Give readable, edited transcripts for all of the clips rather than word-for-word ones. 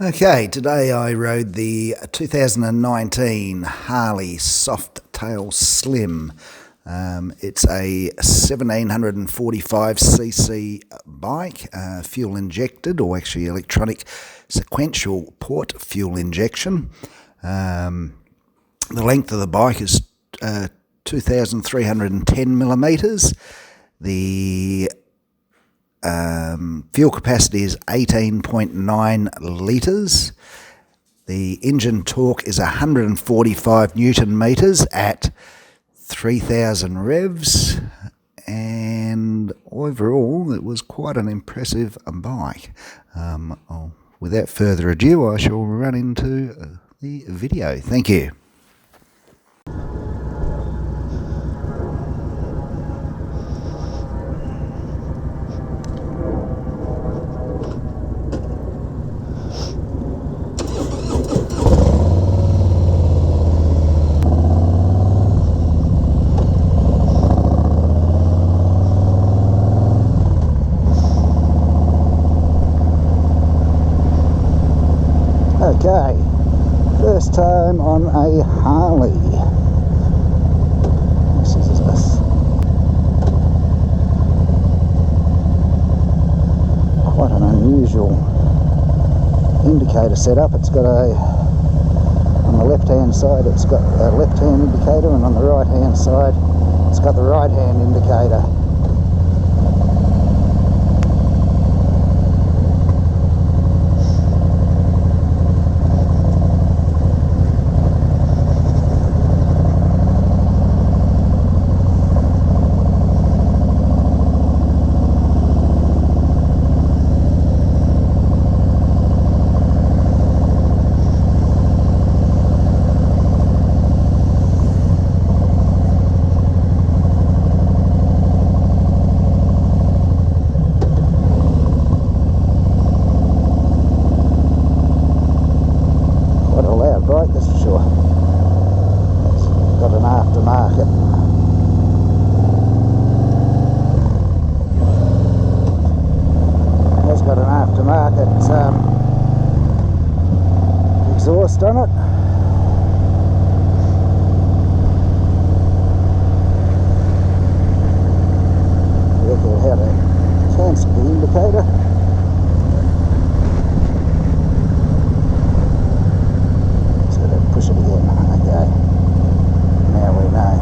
Okay, today I rode the 2019 Harley Softail Slim. It's a 1745cc bike, fuel injected, or actually electronic sequential port fuel injection. The length of the bike is 2,310 millimetres. The fuel capacity is 18.9 litres. The engine torque is 145 newton metres at 3,000 revs, and overall it was quite an impressive bike. Without further ado, I shall run into the video. Thank you. Okay, first time on a Harley. This is quite an unusual indicator setup. It's got on the left hand side it's got a left hand indicator, and on the right hand side it's got the right hand indicator. Bike, that's for sure. It's got an aftermarket. It's got an aftermarket exhaust on it. Work out how to cancel the indicator. Push it again. Okay. Now we know.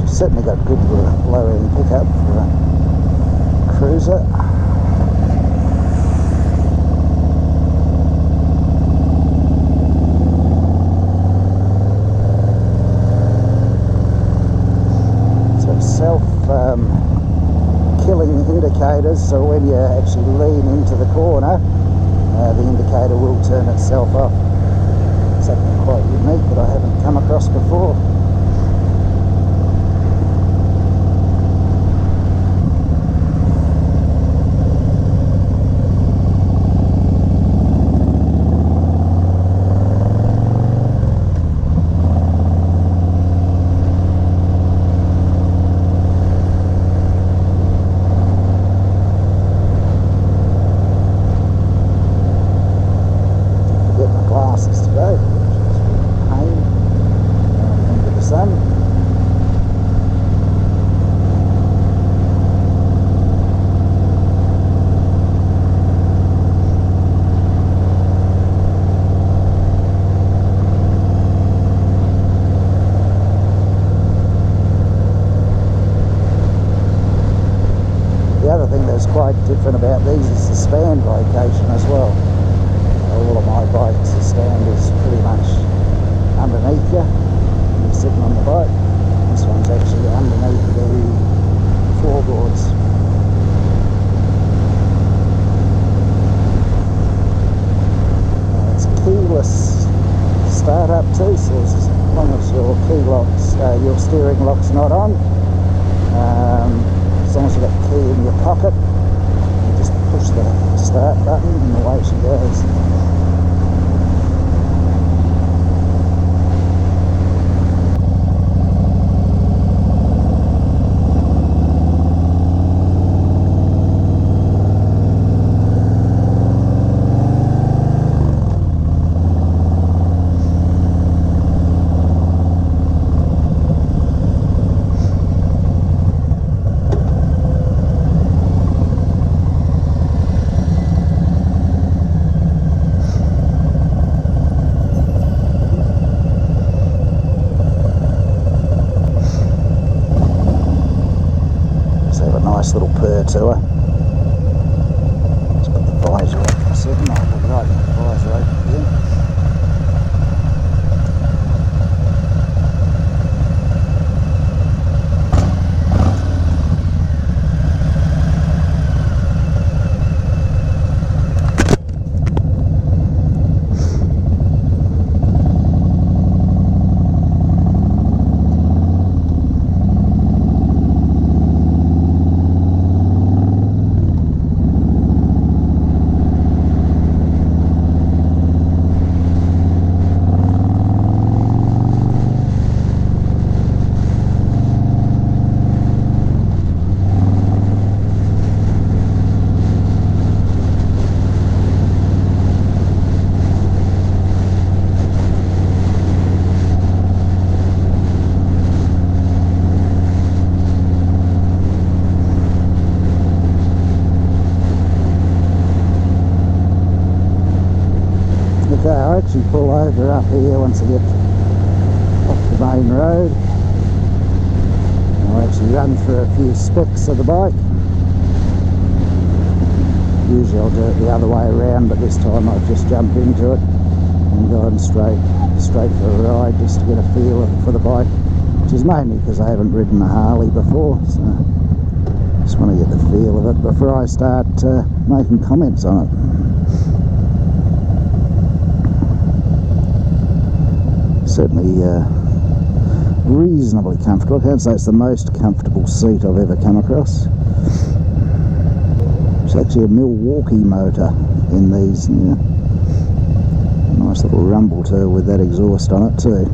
Certainly got good low end pickup for a cruiser. So it's self-killing indicators, so when you actually lean into the corner, the indicator will turn itself off. Something quite unique that I haven't come across before. Today, which is pain. different about these is the stand location as well. All of my bikes, the stand is pretty much underneath you. You're sitting on the bike. This one's actually underneath the floorboards. It's keyless startup too, so as long as your your steering lock's not on, as long as you've got the key in your pocket, you just push the start button and away she goes. Nice little purr to her. Let's put the visor up for a second. I'll put right in the visor open again. I'll actually pull over up here once I get off the main road. I'll actually run through a few specs of the bike. Usually I'll do it the other way around, but this time I'll just jump into it and go on straight for a ride just to get a feel for the bike, which is mainly because I haven't ridden a Harley before, so just want to get the feel of it before I start making comments on it. Certainly reasonably comfortable. I can't say it's the most comfortable seat I've ever come across. It's actually a Milwaukee motor in these. Nice little rumble to her with that exhaust on it too.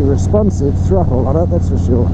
Responsive throttle on it, that's for sure.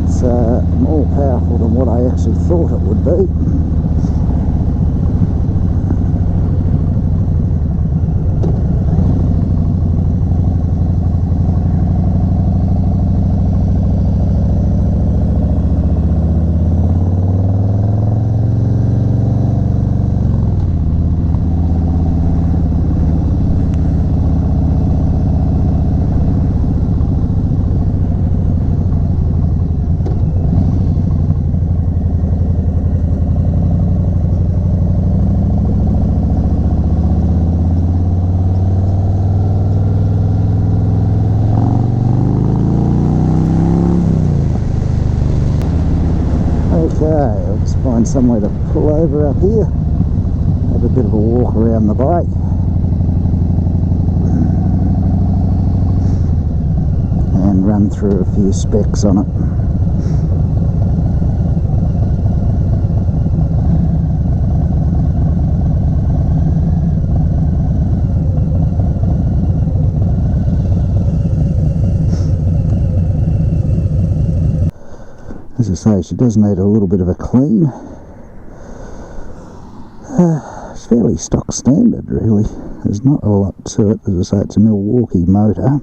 It's more powerful than what I actually thought it would be. Okay, I'll just find somewhere to pull over up here, have a bit of a walk around the bike, and run through a few specs on it. As I say, she does need a little bit of a clean. It's fairly stock standard, really. There's not a lot to it. As I say, it's a Milwaukee motor.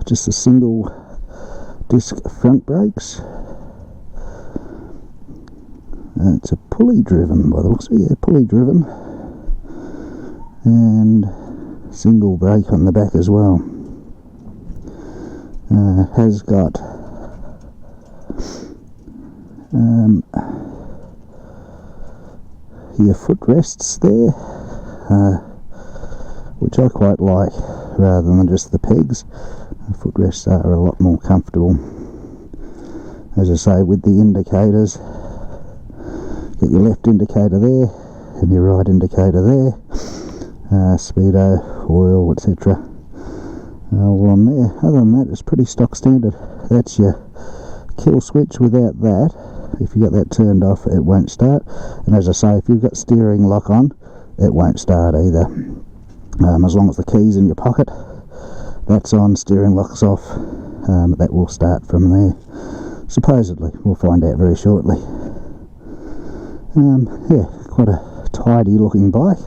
Just a single disc front brakes. It's a pulley driven by the looks of it. Yeah, pulley driven. And single brake on the back as well. Has got your footrests there, which I quite like, rather than just the pegs. The footrests are a lot more comfortable. As I say, with the indicators, get your left indicator there and your right indicator there, speedo, oil, etc. All on there. Other than that, it's pretty stock standard. That's your kill switch. Without that, if you got that turned off, it won't start. And as I say, if you've got steering lock on, it won't start either. As long as the key's in your pocket, that's on, steering lock's off, that will start from there. Supposedly, we'll find out very shortly. Yeah, quite a tidy looking bike.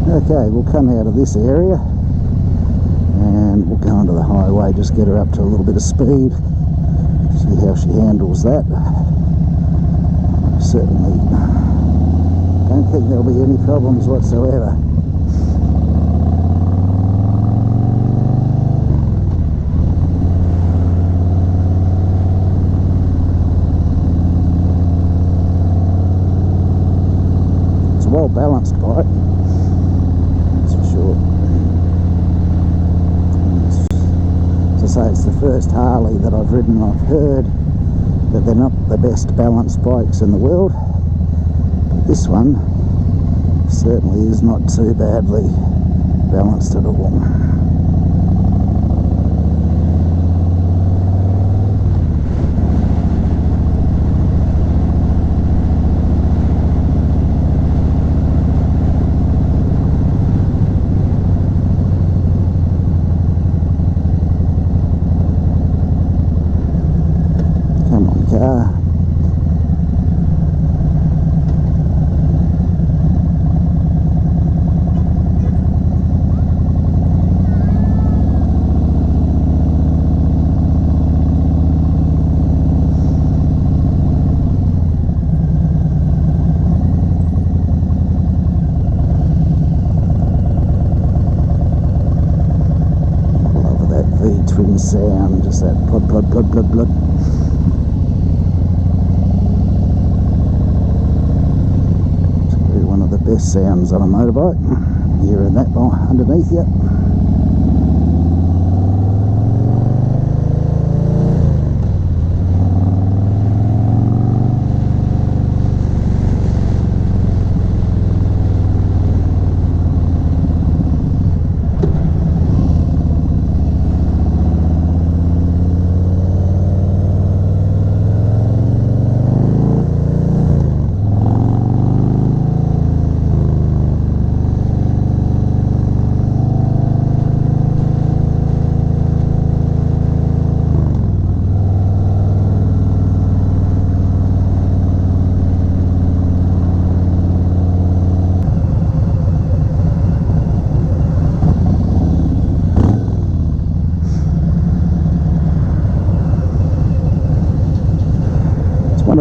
Okay, we'll come out of this area and we'll go onto the highway, just get her up to a little bit of speed, see how she handles that. Certainly don't think there'll be any problems whatsoever. It's a well balanced bike. As I say, it's the first Harley that I've ridden. I've heard that they're not the best balanced bikes in the world, but this one certainly is not too badly balanced at all. V-twin sound, just that plod, plod, plod, plod, plod. It's probably one of the best sounds on a motorbike. Hearing that underneath you.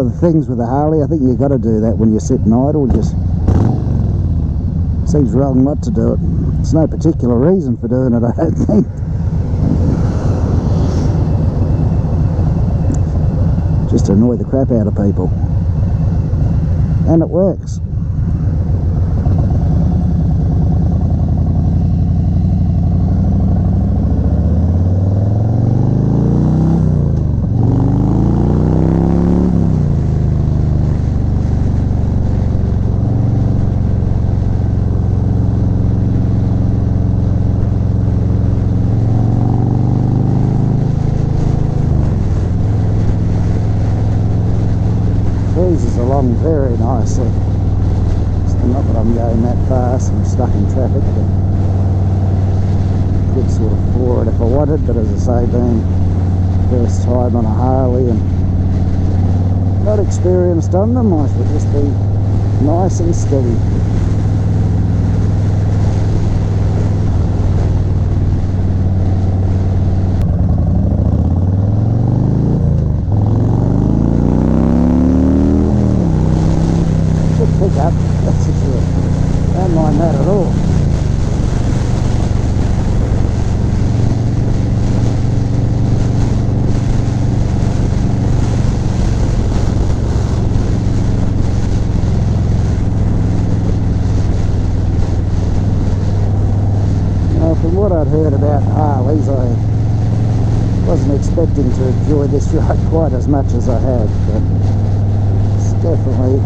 of the things with the Harley, I think you've got to do that when you're sitting idle. Just seems wrong not to do it. There's no particular reason for doing it, I don't think. Just to annoy the crap out of people. And it works. Breezes along very nicely. So not that I'm going that fast, I'm stuck in traffic, but could sort of floor it if I wanted, but as I say, being first time on a Harley and not experienced on them, I should just be nice and steady. Pickup, that's it. Don't mind that at all. Now, from what I'd heard about Harleys, I wasn't expecting to enjoy this ride quite as much as I have, but it's definitely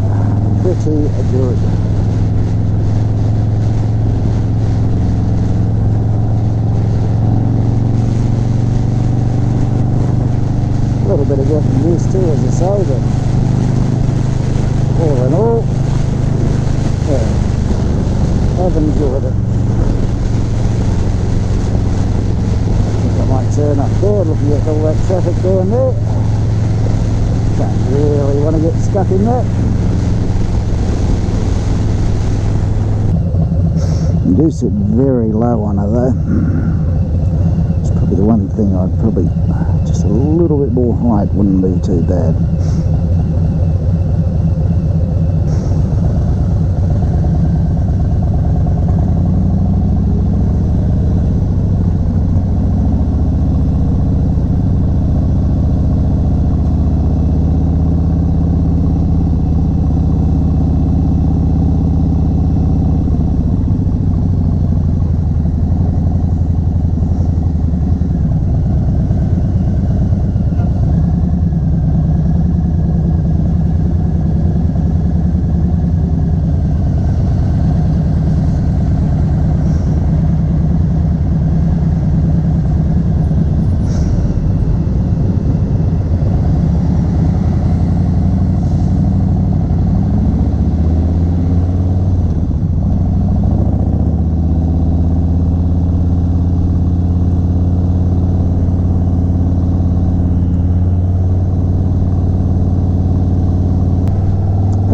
pretty good. A little bit of getting used to, as I say, but all in all, yeah, I've enjoyed it. I think I might turn up there, looking at all that traffic down there. Don't really want to get stuck in that. You do sit very low on her though. It's probably the one thing I'd probably, just a little bit more height wouldn't be too bad.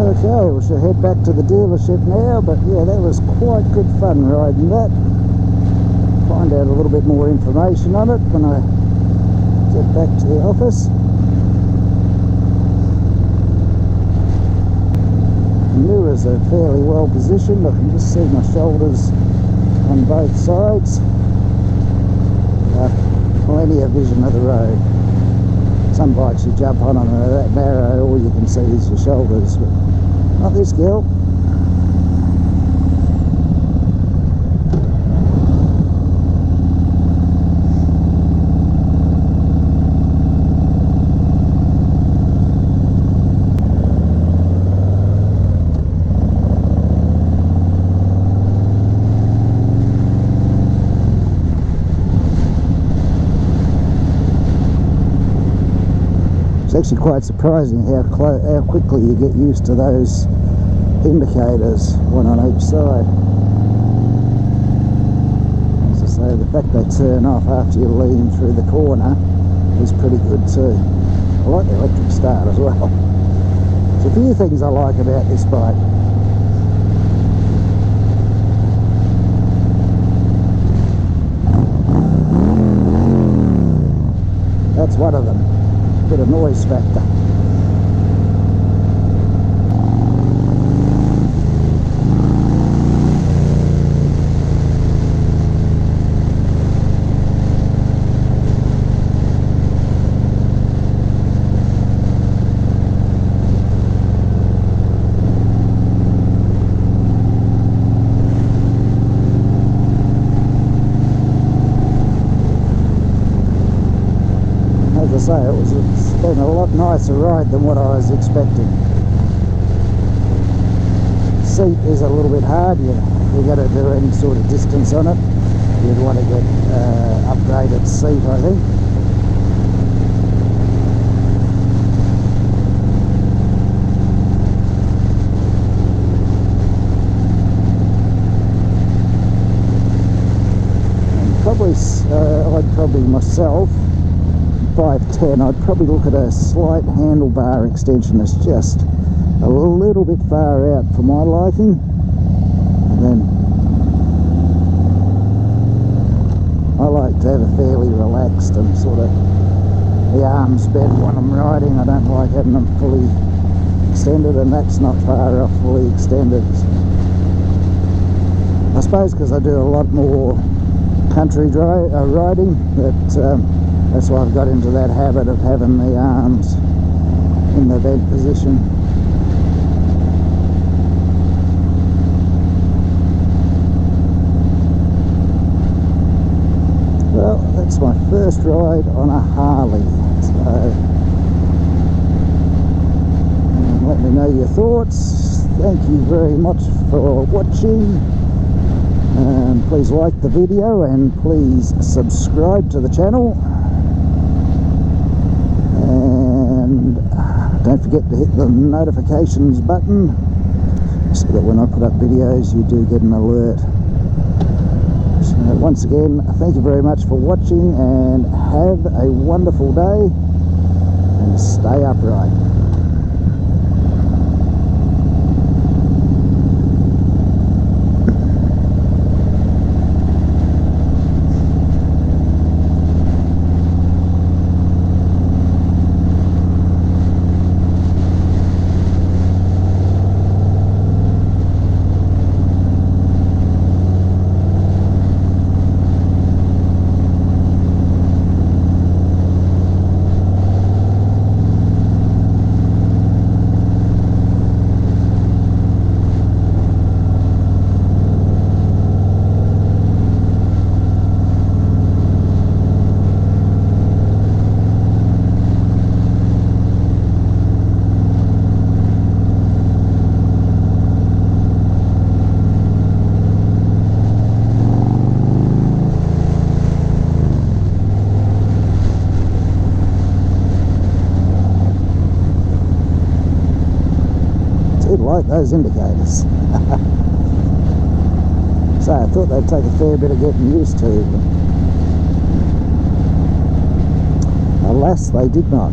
Okay, we should head back to the dealership now, but yeah, that was quite good fun riding that. Find out a little bit more information on it when I get back to the office. The mirrors are fairly well positioned. I can just see my shoulders on both sides. Plenty of vision of the road. Some bikes you jump on and they're that narrow, all you can see is your shoulders, but not this girl. It's actually quite surprising how quickly you get used to those indicators, one on each side. As I say, the fact they turn off after you lean through the corner is pretty good too. I like the electric start as well. There's a few things I like about this bike. That's one of them. Bit of noise factor. I say, it's been a lot nicer ride than what I was expecting. Seat is a little bit hard. You got to do any sort of distance on it, you'd want to get upgraded seat, I think. I'd probably myself, 5'10", I'd probably look at a slight handlebar extension. It's just a little bit far out for my liking. And then I like to have a fairly relaxed and sort of the arms bent when I'm riding. I don't like having them fully extended, and that's not far off fully extended. I suppose because I do a lot more country riding, that's why I've got into that habit of having the arms in the bent position. Well, that's my first ride on a Harley, so let me know your thoughts. Thank you very much for watching. Please like the video and please subscribe to the channel, and don't forget to hit the notifications button so that when I put up videos you do get an alert. So once again, thank you very much for watching, and have a wonderful day and stay upright. Like those indicators. So I thought they'd take a fair bit of getting used to, but alas, they did not.